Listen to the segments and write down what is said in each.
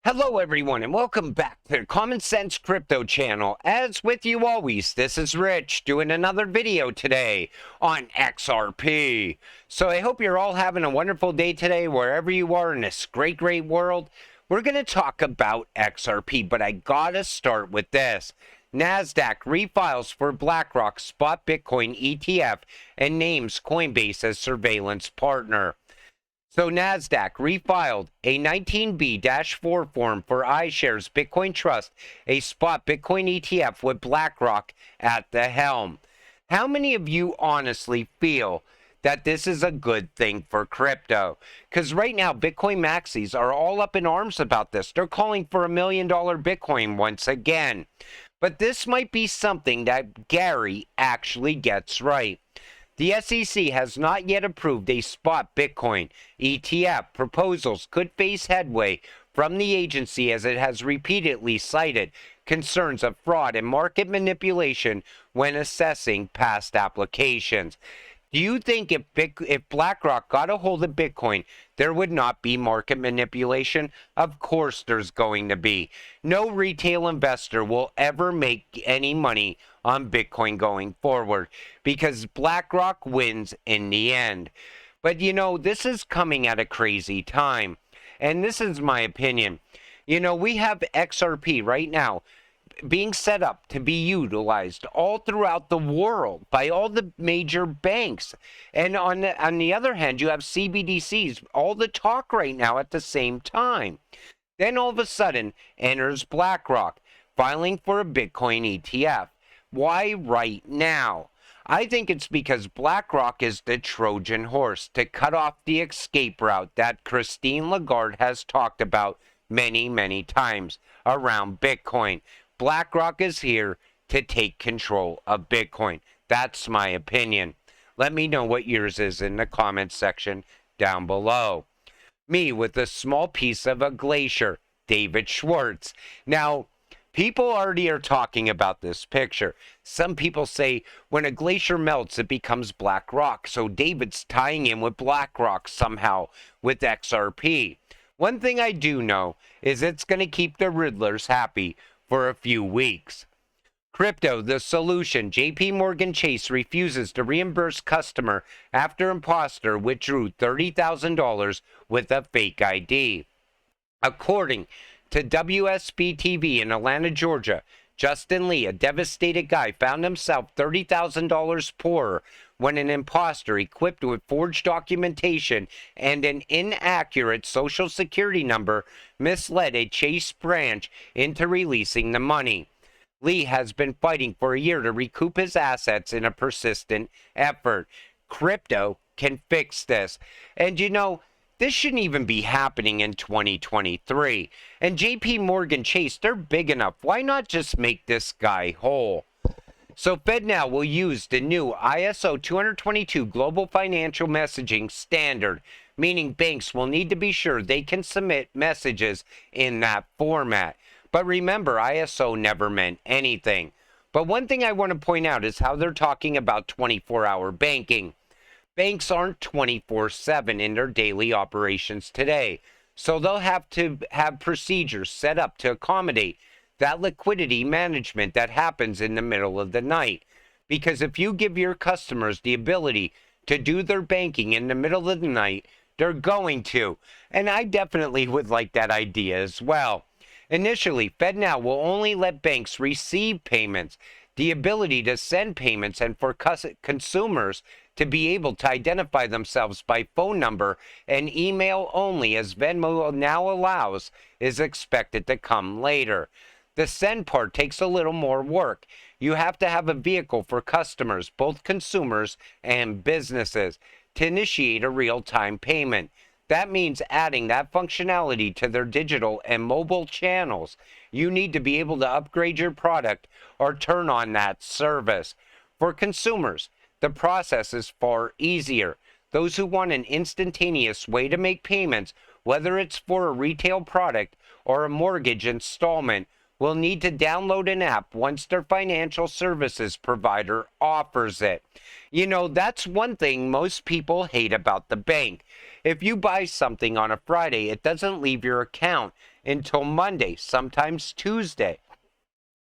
Hello everyone and welcome back to the Common Sense Crypto channel. As with you always, this is Rich doing another video today on XRP. So I hope you're all having a wonderful day today wherever you are in this great world. We're going to talk about XRP, but I gotta start with this. NASDAQ refiles for BlackRock spot Bitcoin ETF and names Coinbase as surveillance partner. So NASDAQ refiled a 19B-4 form for iShares Bitcoin Trust, a spot Bitcoin ETF with BlackRock at the helm. How many of you honestly feel that this is a good thing for crypto? Because right now, Bitcoin maxis are all up in arms about this. They're calling for $1 million Bitcoin once again. But this might be something that Gary actually gets right. The SEC has not yet approved a spot Bitcoin ETF. Proposals could face headway from the agency as it has repeatedly cited concerns of fraud and market manipulation when assessing past applications. Do you think if BlackRock got a hold of Bitcoin, there would not be market manipulation? Of course there's going to be. No retail investor will ever make any money on Bitcoin going forward because BlackRock wins in the end. But you know, this is coming at a crazy time. And this is my opinion. You know, we have XRP right now being set up to be utilized all throughout the world by all the major banks. And on the other hand, you have CBDCs, all the talk right now at the same time. Then all of a sudden enters BlackRock, filing for a Bitcoin ETF. Why right now? I think it's because BlackRock is the Trojan horse to cut off the escape route that Christine Lagarde has talked about many times around Bitcoin. BlackRock is here to take control of Bitcoin. That's my opinion. Let me know what yours is in the comments section down below. Me with a small piece of a glacier, David Schwartz. Now, people already are talking about this picture. Some people say when a glacier melts, it becomes black rock. So David's tying in with BlackRock somehow with XRP. One thing I do know is it's going to keep the Riddlers happy for a few weeks. Crypto, the solution. JP Morgan Chase refuses to reimburse customer after imposter withdrew $30,000 with a fake ID. According to WSB-TV in Atlanta, Georgia, Justin Lee, a devastated guy, found himself $30,000 poorer when an imposter equipped with forged documentation and an inaccurate social security number misled a Chase branch into releasing the money. Lee has been fighting for a year to recoup his assets in a persistent effort. Crypto can fix this. And you know, this shouldn't even be happening in 2023. And JP Morgan Chase, they're big enough. Why not just make this guy whole? So Fednow will use the new ISO 222 Global Financial Messaging Standard, meaning banks will need to be sure they can submit messages in that format. But remember, ISO never meant anything. But one thing I want to point out is how they're talking about 24-hour banking. Banks aren't 24/7 in their daily operations today, so they'll have to have procedures set up to accommodate that liquidity management that happens in the middle of the night. Because if you give your customers the ability to do their banking in the middle of the night, they're going to. And I definitely would like that idea as well. Initially, Fednow will only let banks receive payments. The ability to send payments and for consumers to be able to identify themselves by phone number and email only, as Venmo now allows, is expected to come later. The send part takes a little more work. You have to have a vehicle for customers, both consumers and businesses, to initiate a real-time payment. That means adding that functionality to their digital and mobile channels. You need to be able to upgrade your product or turn on that service. For consumers, the process is far easier. Those who want an instantaneous way to make payments, whether it's for a retail product or a mortgage installment, will need to download an app once their financial services provider offers it. You know, that's one thing most people hate about the bank. If you buy something on a Friday, it doesn't leave your account until Monday, sometimes Tuesday.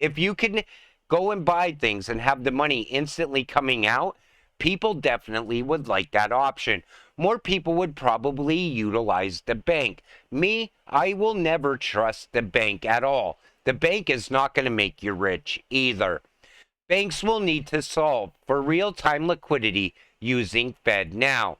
If you can go and buy things and have the money instantly coming out, people definitely would like that option. More people would probably utilize the bank. Me, I will never trust the bank at all. The bank is not going to make you rich either. Banks will need to solve for real-time liquidity using Fednow.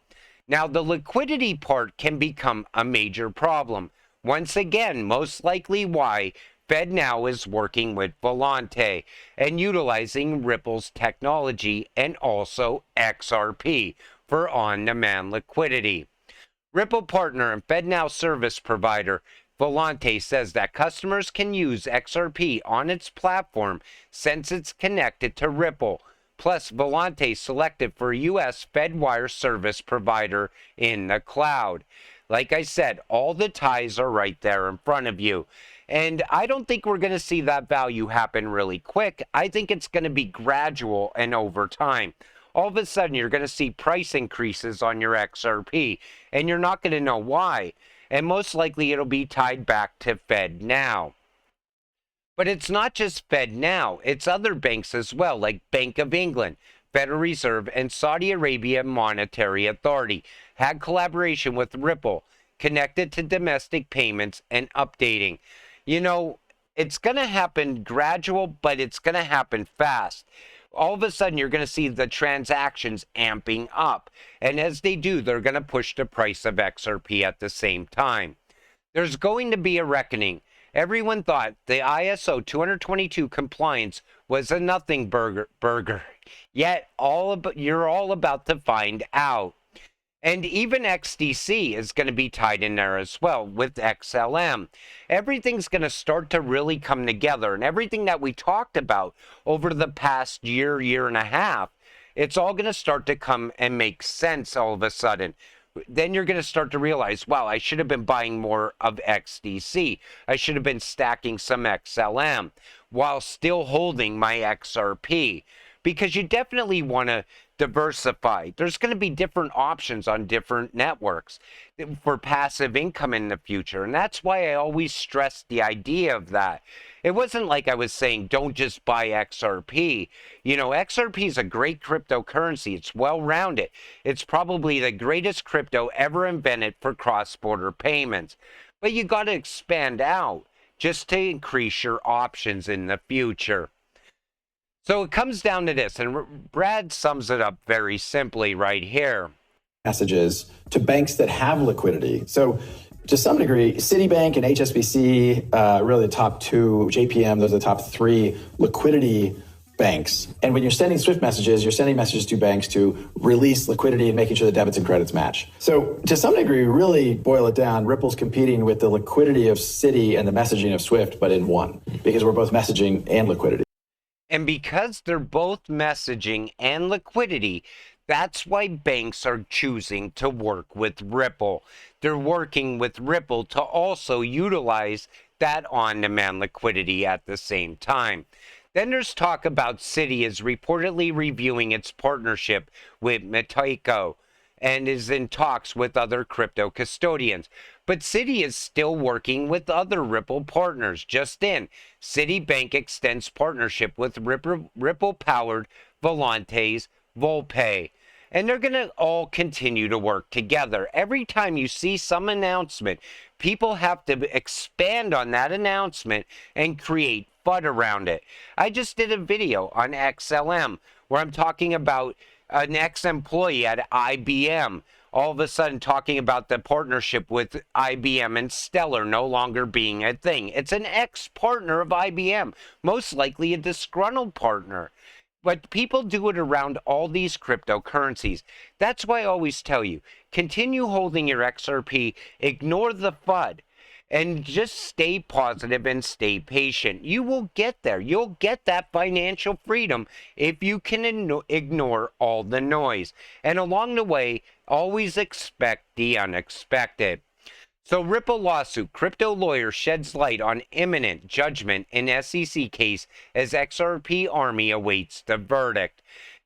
Now, the liquidity part can become a major problem. Once again, most likely why Fednow is working with Volante and utilizing Ripple's technology and also XRP for on-demand liquidity. Ripple partner and Fednow service provider Volante says that customers can use XRP on its platform since it's connected to Ripple. Plus, Volante selected for U.S. Fedwire service provider in the cloud. Like I said, all the ties are right there in front of you. And I don't think we're going to see that value happen really quick. I think it's going to be gradual and over time. All of a sudden, you're going to see price increases on your XRP, and you're not going to know why. And most likely, it'll be tied back to Fednow. But it's not just Fednow, it's other banks as well, like Bank of England, Federal Reserve, and Saudi Arabia Monetary Authority had collaboration with Ripple, connected to domestic payments and updating. You know, it's going to happen gradual, but it's going to happen fast. All of a sudden, you're going to see the transactions amping up. And as they do, they're going to push the price of XRP at the same time. There's going to be a reckoning. Everyone thought the ISO 222 compliance was a nothing burger. Yet, you're all about to find out. And even XDC is going to be tied in there as well with XLM. Everything's going to start to really come together. And everything that we talked about over the past year, year and a half, it's all going to start to come and make sense all of a sudden. Then you're going to start to realize, wow, I should have been buying more of XDC. I should have been stacking some XLM while still holding my XRP. Because you definitely want to diversify. There's going to be different options on different networks for passive income in the future. And that's why I always stress the idea of that. It wasn't like I was saying, don't just buy XRP. You know, XRP is a great cryptocurrency. It's well-rounded. It's probably the greatest crypto ever invented for cross-border payments. But you got to expand out just to increase your options in the future. So it comes down to this, and Brad sums it up very simply right here. Messages to banks that have liquidity. So to some degree, Citibank and HSBC, really the top two, JPM, those are the top three liquidity banks. And when you're sending SWIFT messages, you're sending messages to banks to release liquidity and making sure the debits and credits match. So to some degree, really boil it down, Ripple's competing with the liquidity of Citi and the messaging of SWIFT, but in one, because we're both messaging and liquidity. And because they're both messaging and liquidity, that's why banks are choosing to work with Ripple. They're working with Ripple to also utilize that on-demand liquidity at the same time. Then there's talk about Citi is reportedly reviewing its partnership with Metaiko and is in talks with other crypto custodians. But Citi is still working with other Ripple partners. Just in, Citibank extends partnership with Ripple-powered Volante's Volpay. And they're going to all continue to work together. Every time you see some announcement, people have to expand on that announcement and create FUD around it. I just did a video on XLM where I'm talking about an ex-employee at IBM all of a sudden talking about the partnership with IBM and Stellar no longer being a thing. It's an ex-partner of IBM, most likely a disgruntled partner. But people do it around all these cryptocurrencies. That's why I always tell you, continue holding your XRP, ignore the FUD, and just stay positive and stay patient. You will get there. You'll get that financial freedom if you can ignore all the noise. And along the way, always expect the unexpected. So Ripple lawsuit, crypto lawyer sheds light on imminent judgment in SEC case as XRP army awaits the verdict.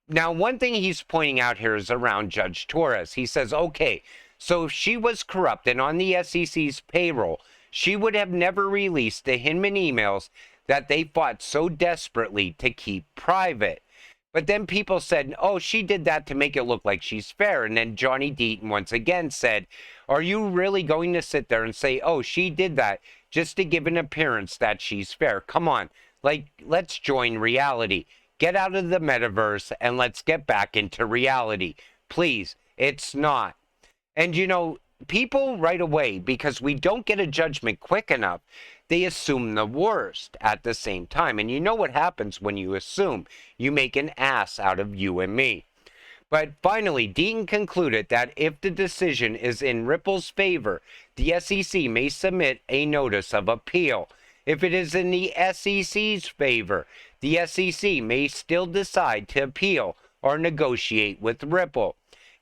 Now, one thing he's pointing out here is around Judge Torres. He says, okay, so if she was corrupt and on the SEC's payroll, she would have never released the Hinman emails that they fought so desperately to keep private. But then people said, oh, she did that to make it look like she's fair. And then Johnny Deaton once again said, are you really going to sit there and say, oh, she did that just to give an appearance that she's fair? Come on, like, let's join reality. Get out of the metaverse and let's get back into reality. Please, it's not. And you know, people right away, because we don't get a judgment quick enough, they assume the worst at the same time. And you know what happens when you assume? You make an ass out of you and me. But finally, Deaton concluded that if the decision is in Ripple's favor, the SEC may submit a notice of appeal. If it is in the SEC's favor, the SEC may still decide to appeal or negotiate with Ripple.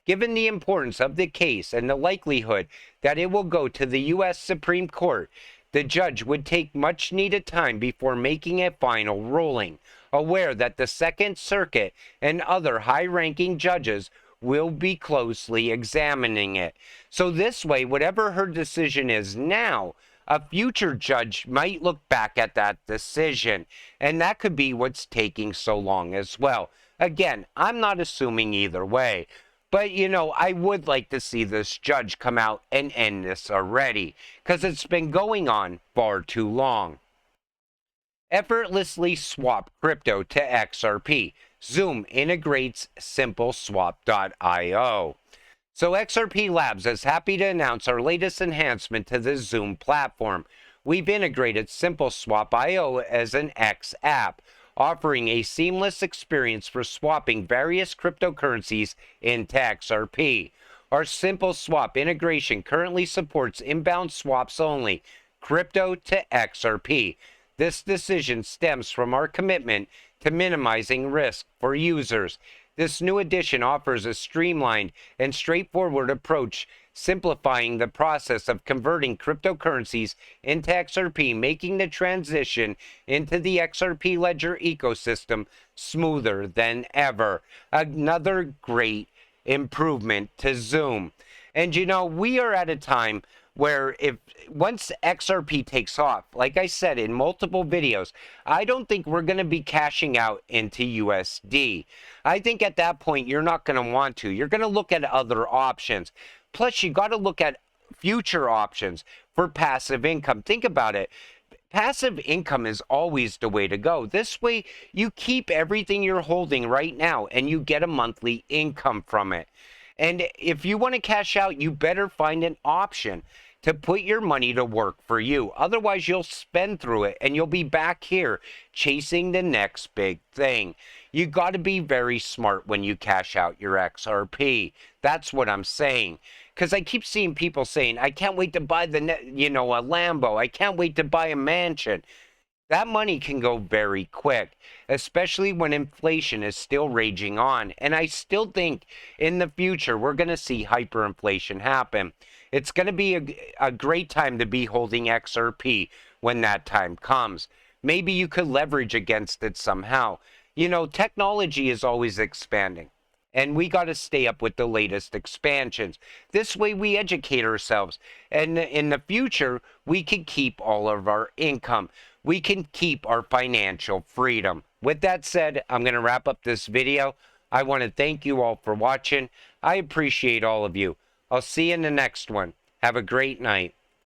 Given the importance of the case and the likelihood that it will go to the U.S. Supreme Court, the judge would take much needed time before making a final ruling, aware that the Second Circuit and other high-ranking judges will be closely examining it. So this way, whatever her decision is now, a future judge might look back at that decision, and that could be what's taking so long as well. Again, I'm not assuming either way. But, you know, I would like to see this judge come out and end this already, because it's been going on far too long. Effortlessly swap crypto to XRP. Xumm integrates simpleswap.io. So XRP Labs is happy to announce our latest enhancement to the Xumm platform. We've integrated simpleswap.io as an X app, offering a seamless experience for swapping various cryptocurrencies into XRP. Our Simple Swap integration currently supports inbound swaps only, crypto to XRP. This decision stems from our commitment to minimizing risk for users. This new addition offers a streamlined and straightforward approach, simplifying the process of converting cryptocurrencies into XRP, making the transition into the XRP ledger ecosystem smoother than ever. Another great improvement to Xumm. And you know, we are at a time where once XRP takes off, like I said in multiple videos, I don't think we're going to be cashing out into USD. I think at that point you're not going to want to. You're going to look at other options. Plus, you got to look at future options for passive income. Think about it. Passive income is always the way to go. This way, you keep everything you're holding right now and you get a monthly income from it. And if you want to cash out, you better find an option to put your money to work for you. Otherwise, you'll spend through it and you'll be back here chasing the next big thing. You got to be very smart when you cash out your XRP. That's what I'm saying. Because I keep seeing people saying, I can't wait to buy a Lambo. I can't wait to buy a mansion. That money can go very quick, especially when inflation is still raging on. And I still think in the future, we're going to see hyperinflation happen. It's going to be a great time to be holding XRP when that time comes. Maybe you could leverage against it somehow. You know, technology is always expanding, and we got to stay up with the latest expansions. This way we educate ourselves, and in the future, we can keep all of our income. We can keep our financial freedom. With that said, I'm going to wrap up this video. I want to thank you all for watching. I appreciate all of you. I'll see you in the next one. Have a great night.